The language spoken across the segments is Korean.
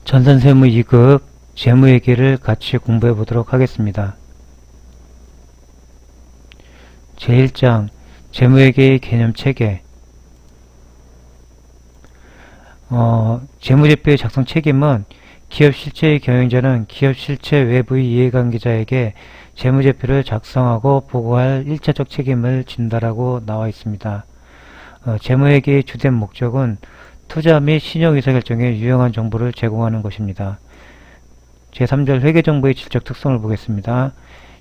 전산세무 2급 재무회계를 같이 공부해 보도록 하겠습니다. 제1장 재무회계의 개념체계. 재무제표의 작성 책임은 기업 실체의 경영자는 기업 실체 외부의 이해관계자에게 재무제표를 작성하고 보고할 1차적 책임을 진다라고 나와 있습니다. 재무회계의 주된 목적은 투자 및 신용 의사결정에 유용한 정보를 제공하는 것입니다. 제3절 회계정보의 질적 특성을 보겠습니다.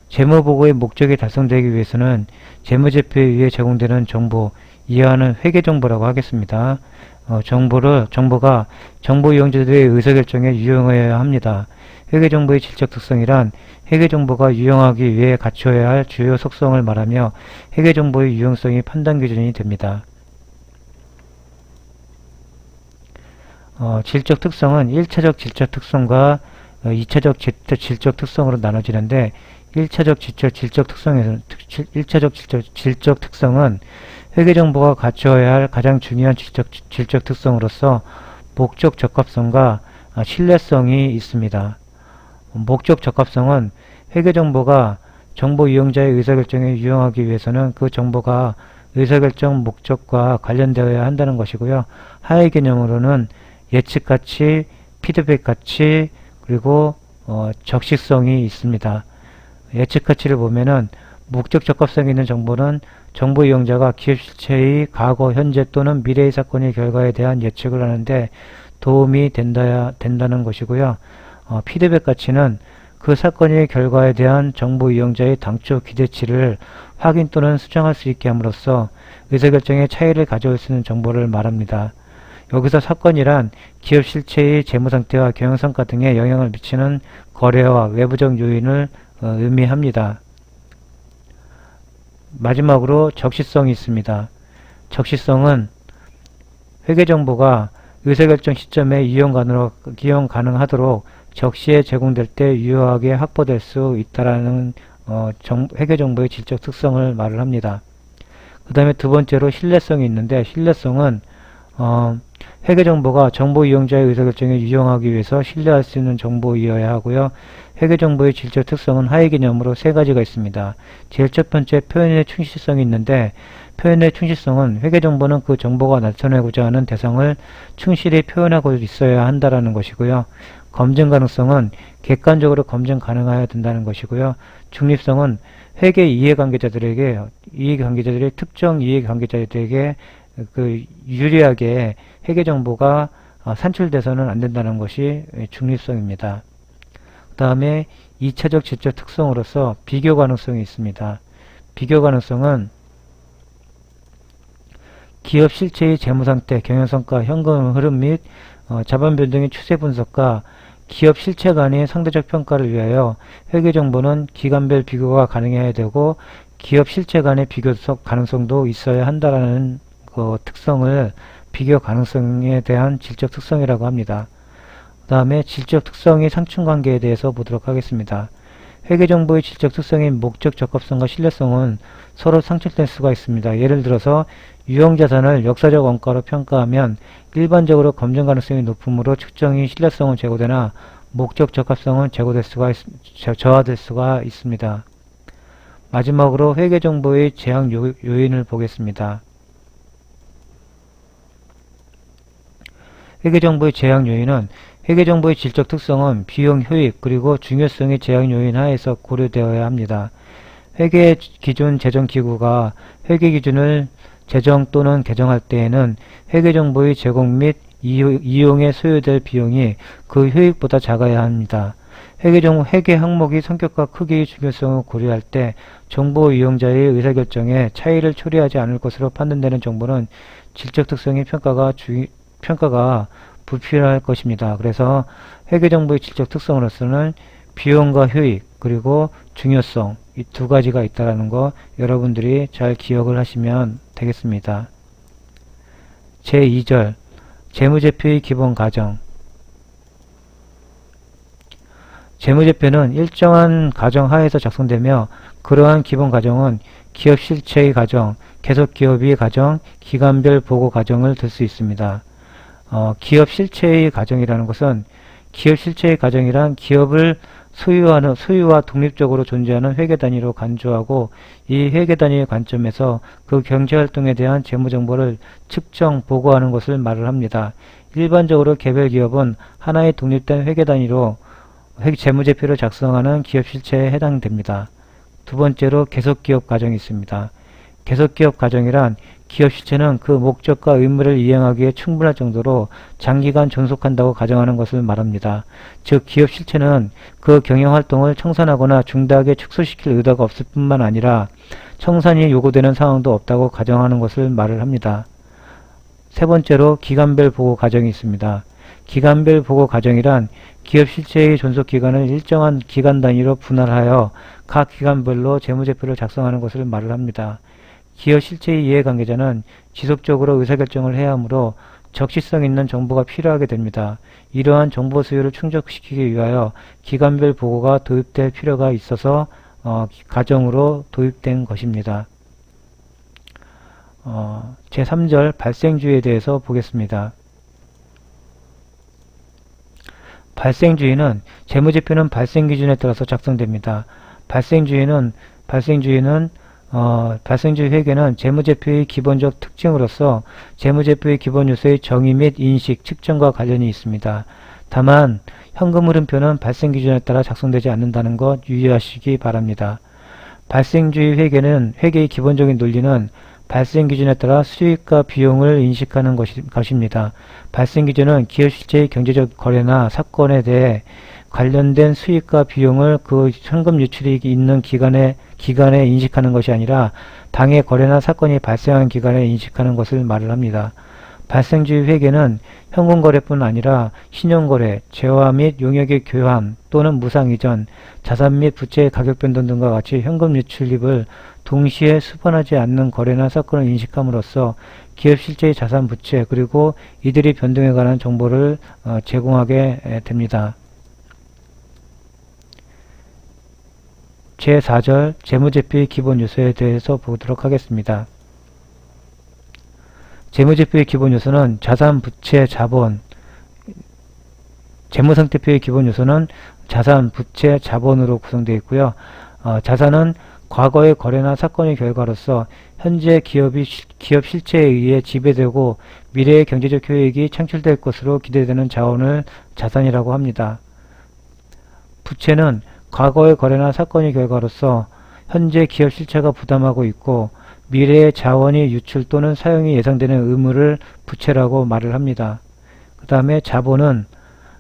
재무보고의 목적이 달성되기 위해서는 재무제표에 의해 제공되는 정보, 이하는 회계정보라고 하겠습니다. 정보가 정보 이용자들의 의사결정에 유용해야 합니다. 회계정보의 질적 특성이란 회계정보가 유용하기 위해 갖춰야 할 주요 속성을 말하며 회계정보의 유용성이 판단 기준이 됩니다. 질적 특성은 1차적 질적 특성과 2차적 질적 특성으로 나눠지는데 1차적 질적 특성은 회계정보가 갖춰야 할 가장 중요한 질적 특성으로서 목적 적합성과 신뢰성이 있습니다. 목적 적합성은 회계정보가 정보 이용자의 의사결정에 유용하기 위해서는 그 정보가 의사결정 목적과 관련되어야 한다는 것이고요. 하의 개념으로는 예측가치, 피드백가치, 그리고 적시성이 있습니다. 예측가치를 보면은 목적 적합성이 있는 정보는 정보 이용자가 기업 실체의 과거, 현재 또는 미래의 사건의 결과에 대한 예측을 하는데 도움이 된다는 것이고요. 피드백 가치는 그 사건의 결과에 대한 정보 이용자의 당초 기대치를 확인 또는 수정할 수 있게 함으로써 의사결정에 차이를 가져올 수 있는 정보를 말합니다. 여기서 사건이란 기업 실체의 재무상태와 경영성과 등에 영향을 미치는 거래와 외부적 요인을 의미합니다. 마지막으로 적시성이 있습니다. 적시성은 회계정보가 의사결정 시점에 이용 가능하도록 적시에 제공될 때 유효하게 확보될 수 있다라는 회계정보의 질적 특성을 말을 합니다. 그 다음에 두 번째로 신뢰성이 있는데 신뢰성은 회계정보가 정보 이용자의 의사결정에 유용하기 위해서 신뢰할 수 있는 정보이어야 하고요. 회계정보의 질적 특성은 하의 개념으로 세 가지가 있습니다. 제일 첫 번째 표현의 충실성이 있는데 표현의 충실성은 회계정보는 그 정보가 나타내고자 하는 대상을 충실히 표현하고 있어야 한다는 것이고요. 검증 가능성은 객관적으로 검증 가능해야 된다는 것이고요. 중립성은 회계 이해관계자들이 특정 이해관계자들에게 유리하게 회계정보가 산출돼서는 안 된다는 것이 중립성입니다. 그 다음에 2차적 질적 특성으로서 비교 가능성이 있습니다. 비교 가능성은 기업 실체의 재무상태, 경영성과 현금 흐름 및 자본 변동의 추세 분석과 기업 실체 간의 상대적 평가를 위하여 회계정보는 기간별 비교가 가능해야 되고 기업 실체 간의 비교 가능성도 있어야 한다는 특성을 비교 가능성에 대한 질적 특성이라고 합니다. 그 다음에 질적 특성의 상충관계에 대해서 보도록 하겠습니다. 회계정보의 질적 특성인 목적 적합성과 신뢰성은 서로 상충될 수가 있습니다. 예를 들어서 유형자산을 역사적 원가로 평가하면 일반적으로 검증 가능성이 높으므로 측정이 신뢰성은 제고되나 목적 적합성은 저하될 수가 있습니다. 마지막으로 회계정보의 제약 요인을 보겠습니다. 회계정보의 제약 요인은 회계정보의 질적 특성은 비용 효익 그리고 중요성의 제약 요인 하에서 고려되어야 합니다. 회계기준 제정기구가 회계기준을 제정 또는 개정할 때에는 회계정보의 제공 및 이용에 소요될 비용이 그 효익보다 작아야 합니다. 회계 항목의 성격과 크기의 중요성을 고려할 때 정보 이용자의 의사결정에 차이를 초래하지 않을 것으로 판단되는 정보는 질적 특성의 평가가 불필요할 것입니다. 그래서 회계정보의 질적 특성으로서는 비용과 효익 그리고 중요성 이 두 가지가 있다는 거 여러분들이 잘 기억을 하시면 되겠습니다. 제2절 재무제표의 기본 가정. 재무제표는 일정한 가정 하에서 작성되며 그러한 기본 가정은 기업 실체의 가정, 계속기업의 가정, 기간별 보고 가정을 들 수 있습니다. 기업 실체의 가정이라는 것은 기업 실체의 가정이란 기업을 소유와 독립적으로 존재하는 회계단위로 간주하고, 이 회계단위의 관점에서 그 경제활동에 대한 재무정보를 측정, 보고하는 것을 말을 합니다. 일반적으로 개별 기업은 하나의 독립된 회계단위로 재무제표를 작성하는 기업 실체에 해당됩니다. 두 번째로 계속기업 가정이 있습니다. 계속기업 가정이란 기업 실체는 그 목적과 의무를 이행하기에 충분할 정도로 장기간 존속한다고 가정하는 것을 말합니다. 즉 기업 실체는 그 경영활동을 청산하거나 중대하게 축소시킬 의도가 없을 뿐만 아니라 청산이 요구되는 상황도 없다고 가정하는 것을 말을 합니다. 세 번째로 기간별 보고 가정이 있습니다. 기간별 보고 가정이란 기업 실체의 존속 기간을 일정한 기간 단위로 분할하여 각 기간별로 재무제표를 작성하는 것을 말을 합니다. 기업 실체의 이해관계자는 지속적으로 의사결정을 해야 하므로 적시성 있는 정보가 필요하게 됩니다. 이러한 정보 수요를 충족시키기 위하여 기간별 보고가 도입될 필요가 있어서 가정으로 도입된 것입니다. 제3절 발생주의에 대해서 보겠습니다. 발생주의는 재무제표는 발생기준에 따라서 작성됩니다. 발생주의 회계는 재무제표의 기본적 특징으로서 재무제표의 기본 요소의 정의 및 인식, 측정과 관련이 있습니다. 다만 현금흐름표는 발생기준에 따라 작성되지 않는다는 것 유의하시기 바랍니다. 발생주의 회계의 기본적인 논리는 발생기준에 따라 수익과 비용을 인식하는 것입니다. 발생기준은 기업 실체의 경제적 거래나 사건에 대해 관련된 수익과 비용을 그 현금 유출이 있는 기간에 인식하는 것이 아니라 당해 거래나 사건이 발생한 기간에 인식하는 것을 말을 합니다. 발생주의 회계는 현금거래뿐 아니라 신용거래, 재화 및 용역의 교환 또는 무상이전, 자산 및 부채의 가격 변동 등과 같이 현금 유출입을 동시에 수반하지 않는 거래나 사건을 인식함으로써 기업 실체의 자산 부채 그리고 이들의 변동에 관한 정보를 제공하게 됩니다. 제4절 재무제표의 기본 요소에 대해서 보도록 하겠습니다. 재무제표의 기본 요소는 자산, 부채, 자본, 재무상태표의 기본 요소는 자산, 부채, 자본으로 구성되어 있고요. 자산은 과거의 거래나 사건의 결과로서 현재 기업 실체에 의해 지배되고 미래의 경제적 효益창출될 것으로 기대되는 자원을 자산이라고 합니다. 부채는 과거의 거래나 사건의 결과로서 현재 기업 실체가 부담하고 있고 미래의 자원이 유출 또는 사용이 예상되는 의무를 부채라고 말을 합니다. 그 다음에 자본은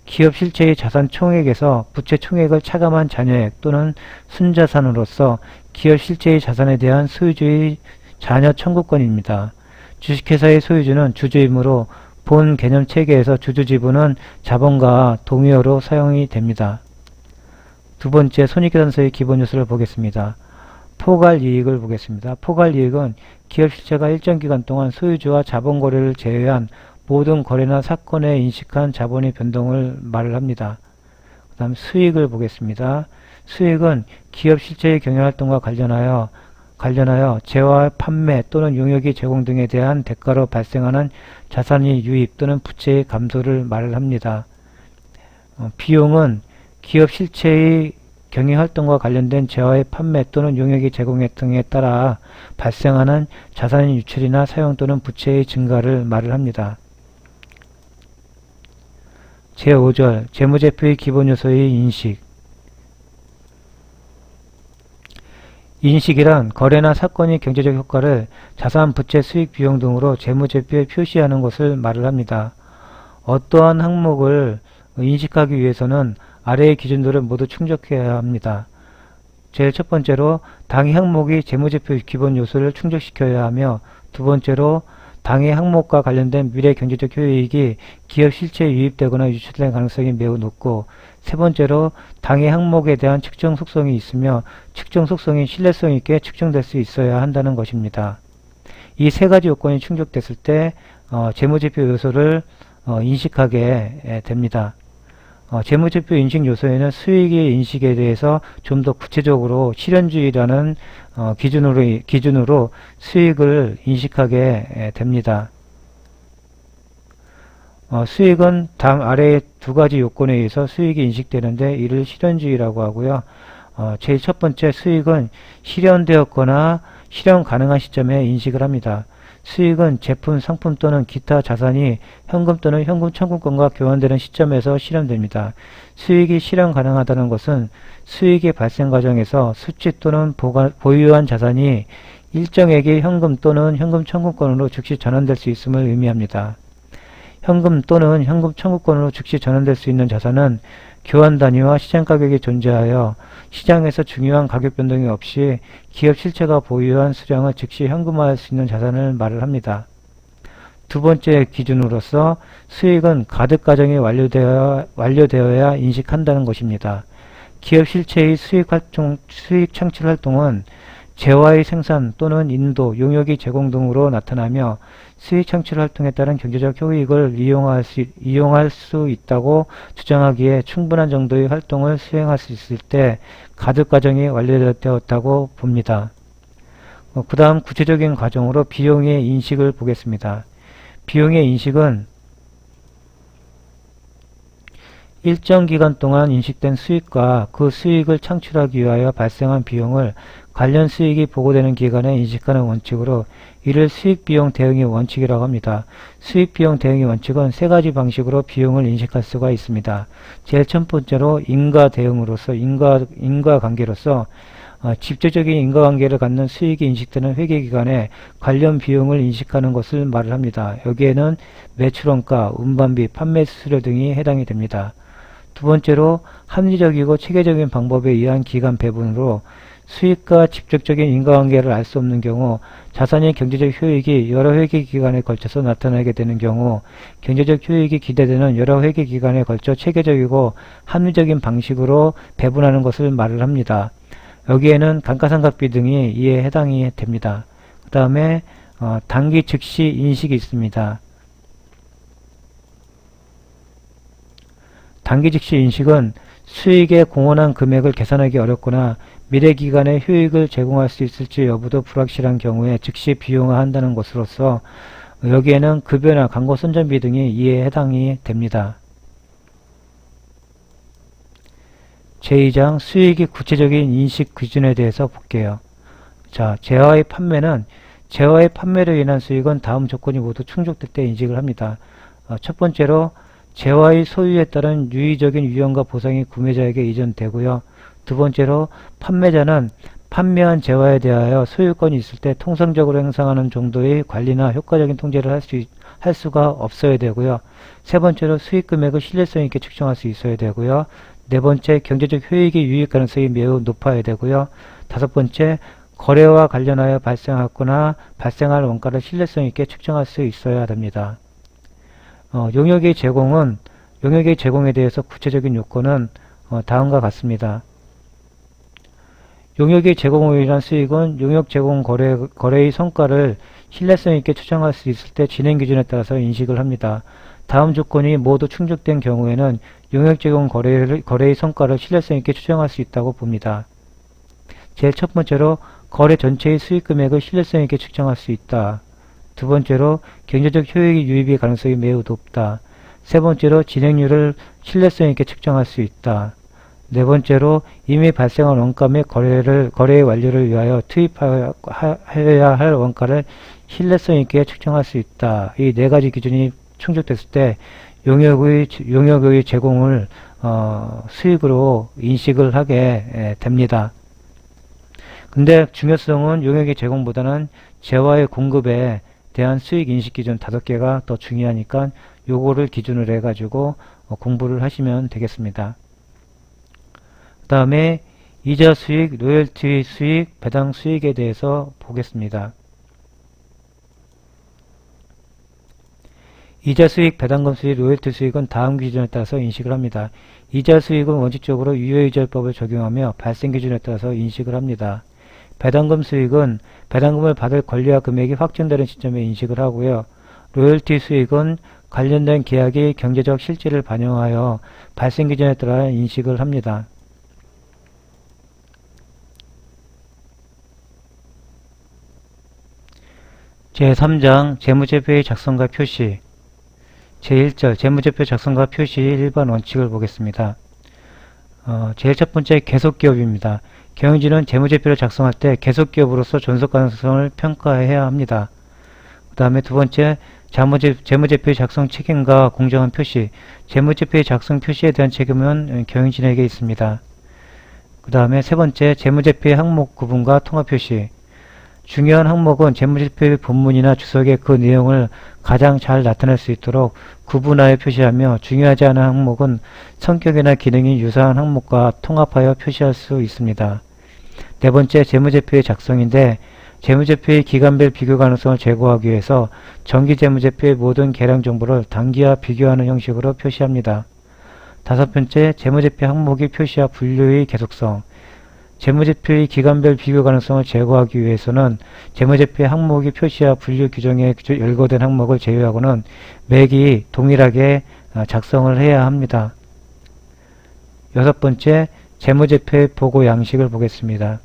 기업 실체의 자산 총액에서 부채 총액을 차감한 잔여액 또는 순자산으로서 기업 실체의 자산에 대한 소유주의 자녀 청구권입니다. 주식회사의 소유주는 주주이므로 본 개념 체계에서 주주 지분은 자본과 동의어로 사용이 됩니다. 두 번째 손익계산서의 기본 요소를 보겠습니다. 포괄이익을 보겠습니다. 포괄이익은 기업 실체가 일정 기간 동안 소유주와 자본 거래를 제외한 모든 거래나 사건에 인식한 자본의 변동을 말을 합니다. 그 다음 수익을 보겠습니다. 수익은 기업 실체의 경영활동과 관련하여 재화, 판매 또는 용역이 제공 등에 대한 대가로 발생하는 자산의 유입 또는 부채의 감소를 말을 합니다. 비용은 기업 실체의 경영활동과 관련된 재화의 판매 또는 용역의 제공 등에 따라 발생하는 자산의 유출이나 사용 또는 부채의 증가를 말을 합니다. 제5절 재무제표의 기본 요소의 인식. 인식이란 거래나 사건의 경제적 효과를 자산, 부채, 수익, 비용 등으로 재무제표에 표시하는 것을 말을 합니다. 어떠한 항목을 인식하기 위해서는 아래의 기준들을 모두 충족해야 합니다. 제일 첫 번째로 당해 항목이 재무제표 기본 요소를 충족시켜야 하며, 두 번째로 당해 항목과 관련된 미래 경제적 효익이 기업 실체에 유입되거나 유출될 가능성이 매우 높고, 세 번째로 당해 항목에 대한 측정 속성이 있으며 측정 속성이 신뢰성 있게 측정될 수 있어야 한다는 것입니다. 이 세 가지 요건이 충족됐을 때 재무제표 요소를 인식하게 됩니다. 재무제표 인식 요소에는 수익의 인식에 대해서 좀 더 구체적으로 실현주의라는 기준으로 수익을 인식하게 됩니다. 수익은 다음 아래의 두 가지 요건에 의해서 수익이 인식되는데 이를 실현주의라고 하고요. 제일 첫 번째 수익은 실현되었거나 실현 가능한 시점에 인식을 합니다. 수익은 제품, 상품 또는 기타 자산이 현금 또는 현금 청구권과 교환되는 시점에서 실현됩니다. 수익이 실현 가능하다는 것은 수익의 발생 과정에서 수취 또는 보유한 자산이 일정액의 현금 또는 현금 청구권으로 즉시 전환될 수 있음을 의미합니다. 현금 또는 현금 청구권으로 즉시 전환될 수 있는 자산은 교환 단위와 시장 가격이 존재하여 시장에서 중요한 가격 변동이 없이 기업 실체가 보유한 수량을 즉시 현금화할 수 있는 자산을 말을 합니다. 두 번째 기준으로서 수익은 가득 과정이 완료되어야 인식한다는 것입니다. 기업 실체의 수익 창출 활동은 재화의 생산 또는 인도, 용역의 제공 등으로 나타나며 수익 창출 활동에 따른 경제적 효익을 이용할 수 있다고 주장하기에 충분한 정도의 활동을 수행할 수 있을 때 가득 과정이 완료되었다고 봅니다. 그 다음 구체적인 과정으로 비용의 인식을 보겠습니다. 비용의 인식은 일정 기간 동안 인식된 수익과 그 수익을 창출하기 위하여 발생한 비용을 관련 수익이 보고되는 기간에 인식하는 원칙으로 이를 수익비용 대응의 원칙이라고 합니다. 수익비용 대응의 원칙은 세 가지 방식으로 비용을 인식할 수가 있습니다. 제일 첫 번째로 인과관계로서 직접적인 인과관계를 갖는 수익이 인식되는 회계기간에 관련 비용을 인식하는 것을 말을 합니다. 여기에는 매출원가, 운반비, 판매 수수료 등이 해당이 됩니다. 두 번째로 합리적이고 체계적인 방법에 의한 기간 배분으로 수익과 직접적인 인과관계를 알 수 없는 경우 자산의 경제적 효익이 여러 회계 기간에 걸쳐서 나타나게 되는 경우 경제적 효익이 기대되는 여러 회계 기간에 걸쳐 체계적이고 합리적인 방식으로 배분하는 것을 말을 합니다. 여기에는 감가상각비 등이 이에 해당이 됩니다. 그 다음에 단기 즉시 인식이 있습니다. 단기 즉시 인식은 수익의 공헌한 금액을 계산하기 어렵거나 미래 기간에 효익을 제공할 수 있을지 여부도 불확실한 경우에 즉시 비용화한다는 것으로서 여기에는 급여나 광고 선전비 등이 이에 해당이 됩니다. 제2장 수익의 구체적인 인식 기준에 대해서 볼게요. 자, 재화의 판매로 인한 수익은 다음 조건이 모두 충족될 때 인식을 합니다. 첫 번째로 재화의 소유에 따른 유의적인 유형과 보상이 구매자에게 이전되고요. 두 번째로 판매자는 판매한 재화에 대하여 소유권이 있을 때 통상적으로 행사하는 정도의 관리나 효과적인 통제를 할 수가 없어야 되고요. 세 번째로 수익 금액을 신뢰성 있게 측정할 수 있어야 되고요. 네 번째, 경제적 효익이 유익 가능성이 매우 높아야 되고요. 다섯 번째, 거래와 관련하여 발생하거나 발생할 원가를 신뢰성 있게 측정할 수 있어야 됩니다. 용역의 제공에 대해서 구체적인 요건은 다음과 같습니다. 용역의 제공으로 인한 수익은 용역 제공 거래의 성과를 신뢰성 있게 추정할 수 있을 때 진행 기준에 따라서 인식을 합니다. 다음 조건이 모두 충족된 경우에는 용역 제공 거래의 성과를 신뢰성 있게 추정할 수 있다고 봅니다. 제일 첫 번째로 거래 전체의 수익 금액을 신뢰성 있게 측정할 수 있다. 두 번째로 경제적 효益유입의 가능성이 매우 높다. 세 번째로 진행률을 신뢰성 있게 측정할 수 있다. 네 번째로 이미 발생한 원가 및 거래의 완료를 위하여 투입해야 할 원가를 신뢰성 있게 측정할 수 있다. 이 네 가지 기준이 충족됐을 때 용역의 제공을 수익으로 인식을 하게 됩니다. 근데 중요성은 용역의 제공보다는 재화의 공급에 대한 수익 인식 기준 5개가 더 중요하니까 요거를 기준으로 해가지고 공부를 하시면 되겠습니다. 그 다음에 이자 수익, 로열티 수익, 배당 수익에 대해서 보겠습니다. 이자 수익, 배당금 수익, 로열티 수익은 다음 기준에 따라서 인식을 합니다. 이자 수익은 원칙적으로 유효이자율법을 적용하며 발생 기준에 따라서 인식을 합니다. 배당금 수익은 배당금을 받을 권리와 금액이 확정되는 시점에 인식을 하고요. 로열티 수익은 관련된 계약의 경제적 실질을 반영하여 발생 기준에 따라 인식을 합니다. 제3장 재무제표의 작성과 표시. 제1절 재무제표 작성과 표시 일반 원칙을 보겠습니다. 제일 첫 번째 계속기업입니다. 경영진은 재무제표를 작성할 때 계속기업으로서 존속 가능성을 평가해야 합니다. 그 다음에 두 번째 재무제표의 작성 책임과 공정한 표시. 재무제표의 작성 표시에 대한 책임은 경영진에게 있습니다. 그 다음에 세 번째 재무제표의 항목 구분과 통합 표시. 중요한 항목은 재무제표의 본문이나 주석에 그 내용을 가장 잘 나타낼 수 있도록 구분하여 표시하며, 중요하지 않은 항목은 성격이나 기능이 유사한 항목과 통합하여 표시할 수 있습니다. 네 번째 재무제표의 작성인데, 재무제표의 기간별 비교 가능성을 제고하기 위해서 정기재무제표의 모든 계량 정보를 단기와 비교하는 형식으로 표시합니다. 다섯 번째 재무제표 항목의 표시와 분류의 계속성. 재무제표의 기간별 비교 가능성을 제거하기 위해서는 재무제표의 항목의 표시와 분류 규정에 열거된 항목을 제외하고는 매기 동일하게 작성을 해야 합니다. 여섯 번째, 재무제표의 보고 양식을 보겠습니다.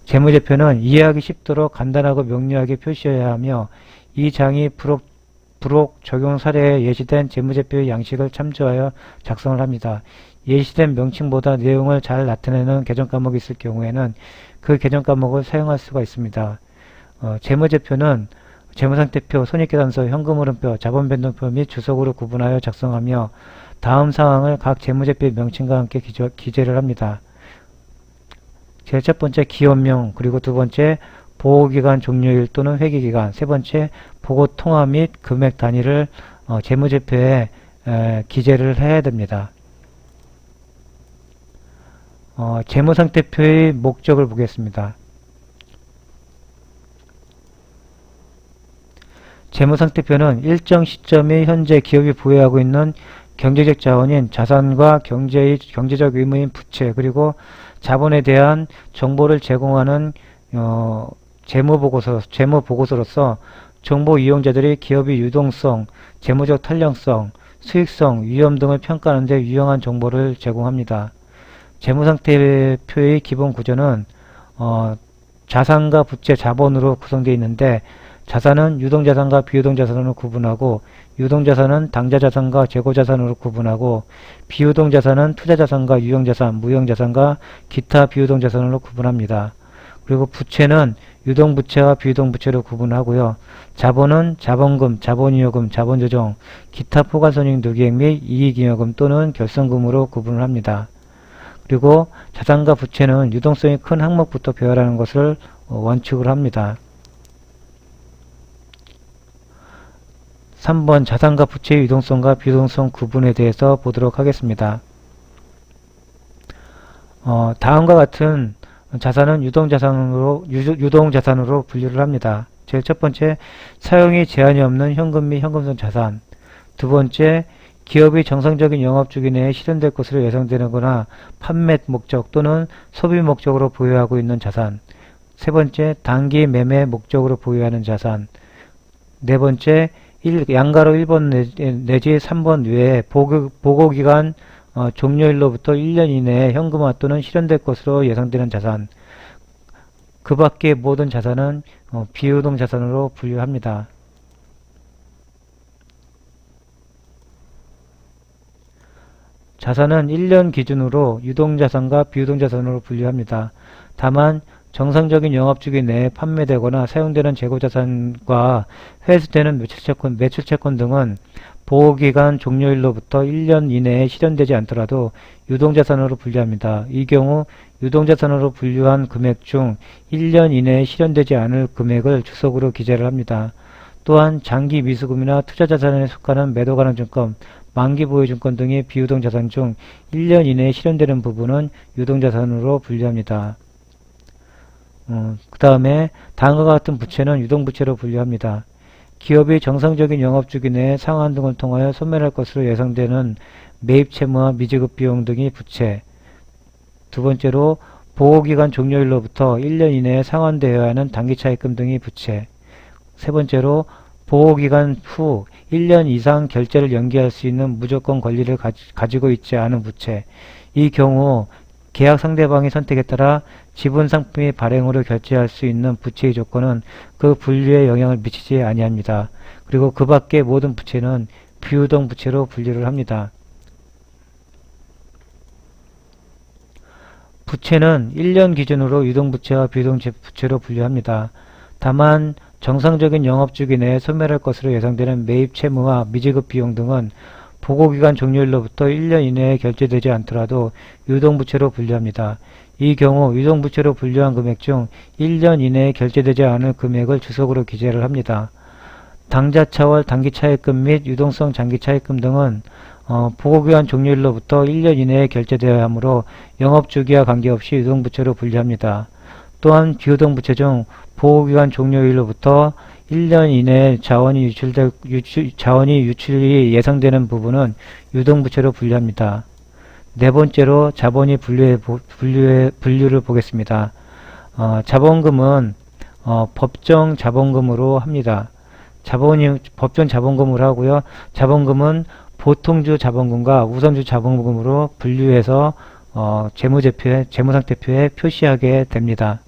재무제표는 이해하기 쉽도록 간단하고 명료하게 표시해야 하며, 이 장이 부록 적용 사례에 예시된 재무제표의 양식을 참조하여 작성을 합니다. 예시된 명칭보다 내용을 잘 나타내는 개정 과목이 있을 경우에는 그 개정 과목을 사용할 수가 있습니다. 재무제표는 재무상태표, 손익계산서, 현금흐름표, 자본변동표 및 주석으로 구분하여 작성하며 다음 사항을 각 재무제표의 명칭과 함께 기재를 합니다. 제일 첫 번째 기업명, 그리고 두 번째 보고기간 종료일 또는 회계기간, 세 번째 보고 통화 및 금액 단위를 재무제표에 기재를 해야 됩니다. 재무상태표의 목적을 보겠습니다. 재무상태표는 일정 시점에 현재 기업이 보유하고 있는 경제적 자원인 자산과 경제적 의무인 부채, 그리고 자본에 대한 정보를 제공하는 재무보고서로서 정보 이용자들이 기업의 유동성, 재무적 탄력성, 수익성, 위험 등을 평가하는 데 유용한 정보를 제공합니다. 재무상태표의 기본 구조는 자산과 부채, 자본으로 구성되어 있는데, 자산은 유동자산과 비유동자산으로 구분하고, 유동자산은 당좌자산과 재고자산으로 구분하고, 비유동자산은 투자자산과 유형자산, 무형자산과 기타 비유동자산으로 구분합니다. 그리고 부채는 유동부채와 비유동부채로 구분하고요. 자본은 자본금, 자본이여금, 자본조정, 기타 포괄손익 누기액 및 이익잉여금 또는 결성금으로 구분을 합니다. 그리고 자산과 부채는 유동성이 큰 항목부터 배열하는 것을 원칙으로 합니다. 3번 자산과 부채의 유동성과 비유동성 구분에 대해서 보도록 하겠습니다. 다음과 같은 자산은 유동자산으로 분류를 합니다. 제일 첫 번째, 사용이 제한이 없는 현금 및 현금성 자산. 두 번째, 기업의 정상적인 영업주기 내에 실현될 것으로 예상되는 거나 판매 목적 또는 소비 목적으로 보유하고 있는 자산. 세 번째, 단기 매매 목적으로 보유하는 자산. 네 번째, 양가로 1번 내지 3번 외에 보고기간 종료일로부터 1년 이내에 현금화 또는 실현될 것으로 예상되는 자산. 그 밖의 모든 자산은 비유동 자산으로 분류합니다. 자산은 1년 기준으로 유동자산과 비유동자산으로 분류합니다. 다만 정상적인 영업주기 내에 판매되거나 사용되는 재고자산과 회수되는 매출채권 등은 보호기간 종료일로부터 1년 이내에 실현되지 않더라도 유동자산으로 분류합니다. 이 경우 유동자산으로 분류한 금액 중 1년 이내에 실현되지 않을 금액을 주석으로 기재를 합니다. 또한 장기 미수금이나 투자자산에 속하는 매도가능증권, 만기보유증권 등의 비유동자산 중 1년 이내에 실현되는 부분은 유동자산으로 분류합니다. 그 다음에 다음과 같은 부채는 유동부채로 분류합니다. 기업이 정상적인 영업주기 내에 상환 등을 통하여 소멸할 것으로 예상되는 매입채무와 미지급 비용 등이 부채. 두 번째로 보호기간 종료일로부터 1년 이내에 상환되어야 하는 단기차입금 등이 부채. 세 번째로 보호기간 후 1년 이상 결제를 연기할 수 있는 무조건 권리를 가지고 있지 않은 부채. 이 경우 계약 상대방의 선택에 따라 지분 상품이 발행으로 결제할 수 있는 부채의 조건은 그 분류에 영향을 미치지 아니합니다. 그리고 그 밖의 모든 부채는 비유동 부채로 분류를 합니다. 부채는 1년 기준으로 유동부채와 비유동부채로 분류합니다. 다만 정상적인 영업주기 내에 소멸할 것으로 예상되는 매입 채무와 미지급 비용 등은 보고기간 종료일로부터 1년 이내에 결제되지 않더라도 유동부채로 분류합니다. 이 경우 유동부채로 분류한 금액 중 1년 이내에 결제되지 않을 금액을 주석으로 기재를 합니다. 당자차월 단기차입금 및 유동성 장기차입금 등은 보고기간 종료일로부터 1년 이내에 결제되어야 하므로 영업주기와 관계없이 유동부채로 분류합니다. 또한 비유동부채 중 보호기간 종료일로부터 1년 이내에 자원이 유출이 예상되는 부분은 유동부채로 분류합니다. 네 번째로 자본이 분류를 보겠습니다. 자본금은 법정 자본금으로 합니다. 법정 자본금으로 하고요. 자본금은 보통주 자본금과 우선주 자본금으로 분류해서 재무상태표에 표시하게 됩니다.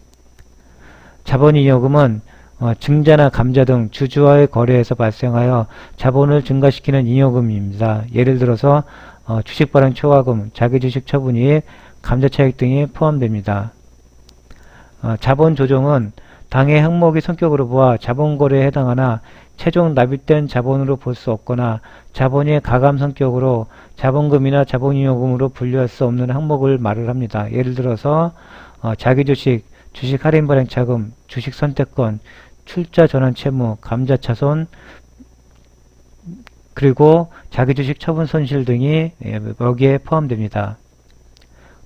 자본잉여금은 증자나 감자 등 주주와의 거래에서 발생하여 자본을 증가시키는 잉여금입니다. 예를 들어서 주식발행 초과금, 자기주식 처분이익, 감자차익 등이 포함됩니다. 자본조정은 당의 항목의 성격으로 보아 자본거래에 해당하나 최종 납입된 자본으로 볼 수 없거나 자본이 가감 성격으로 자본금이나 자본잉여금으로 분류할 수 없는 항목을 말을 합니다. 예를 들어서 자기주식, 주식 할인발행차금, 주식 선택권, 출자 전환 채무, 감자차손, 그리고 자기주식 처분 손실 등이 여기에 포함됩니다.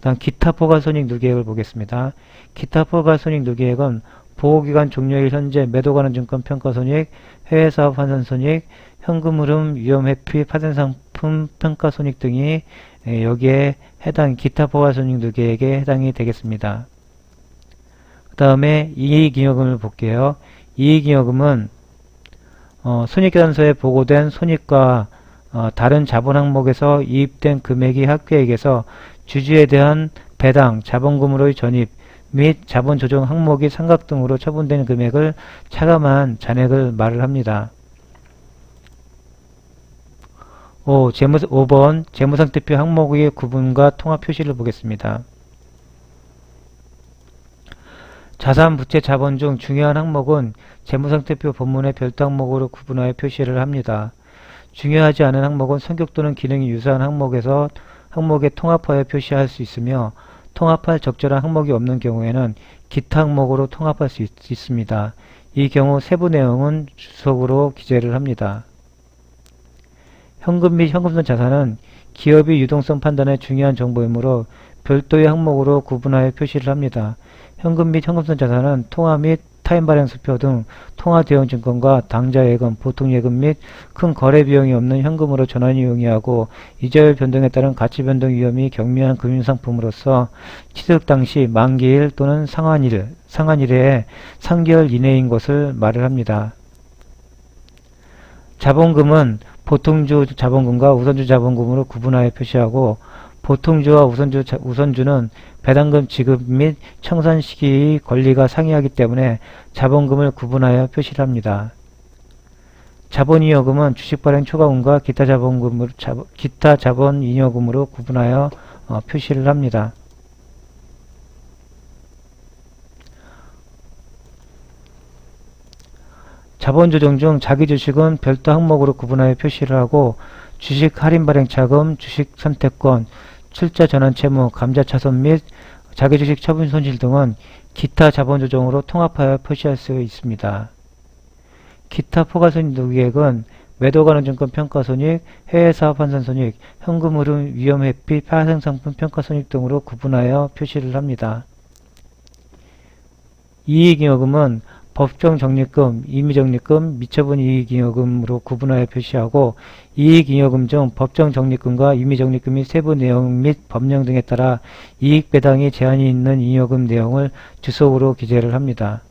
다음 기타 포괄손익 누계액을 보겠습니다. 기타 포괄손익 누계액은 보호기간 종료일 현재 매도 가능 증권 평가손익, 해외사업 환산손익, 현금흐름, 위험회피, 파생상품 평가손익 등이 여기에 해당 기타 포괄손익 누계액에 해당이 되겠습니다. 그 다음에 이익잉여금을 볼게요. 이익잉여금은 손익계산서에 보고된 손익과 다른 자본 항목에서 이입된 금액이 합계액에서 주주에 대한 배당, 자본금으로의 전입 및 자본조정 항목이 상각 등으로 처분된 금액을 차감한 잔액을 말을 합니다. 5번 재무상태표 항목의 구분과 통합 표시를 보겠습니다. 자산, 부채, 자본 중 중요한 항목은 재무상태표 본문의 별도 항목으로 구분하여 표시를 합니다. 중요하지 않은 항목은 성격 또는 기능이 유사한 항목에서 항목에 통합하여 표시할 수 있으며 통합할 적절한 항목이 없는 경우에는 기타 항목으로 통합할 수 있습니다. 이 경우 세부 내용은 주석으로 기재를 합니다. 현금 및 현금성 자산은 기업의 유동성 판단에 중요한 정보이므로 별도의 항목으로 구분하여 표시를 합니다. 현금 및 현금성 자산은 통화 및 타인발행수표 등 통화대형증권과 당좌예금, 보통예금 및 큰 거래비용이 없는 현금으로 전환이 용이하고 이자율 변동에 따른 가치변동 위험이 경미한 금융상품으로서 취득 당시 만기일 또는 상환일에 3개월 이내인 것을 말을 합니다. 자본금은 보통주 자본금과 우선주 자본금으로 구분하여 표시하고 보통주와 우선주는 배당금 지급 및 청산 시기의 권리가 상이하기 때문에 자본금을 구분하여 표시를 합니다. 자본잉여금은 주식발행 초과금과 기타 자본잉여금으로 구분하여 표시를 합니다. 자본조정 중 자기주식은 별도 항목으로 구분하여 표시를 하고 주식 할인발행차금, 주식 선택권, 출자 전환 채무, 감자차손 및 자기주식 처분 손실 등은 기타 자본조정으로 통합하여 표시할 수 있습니다. 기타 포괄손익 누계액은 매도 가능 증권 평가손익, 해외사업 환산손익, 현금흐름 위험회피, 파생상품 평가손익 등으로 구분하여 표시를 합니다. 이익잉여금은 법정적립금, 임의적립금, 미처분 이익잉여금으로 구분하여 표시하고 이익잉여금 중 법정적립금과 임의적립금의 세부 내용 및 법령 등에 따라 이익배당이 제한이 있는 잉여금 내용을 주석으로 기재를 합니다.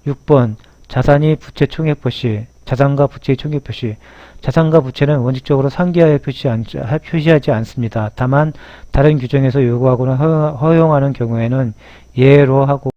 6번 자산이 부채 총액 표시. 자산과 부채의 총계 표시. 자산과 부채는 원칙적으로 상기하여 표시하지 않습니다. 다만 다른 규정에서 요구하거나 허용하는 경우에는 예로 하고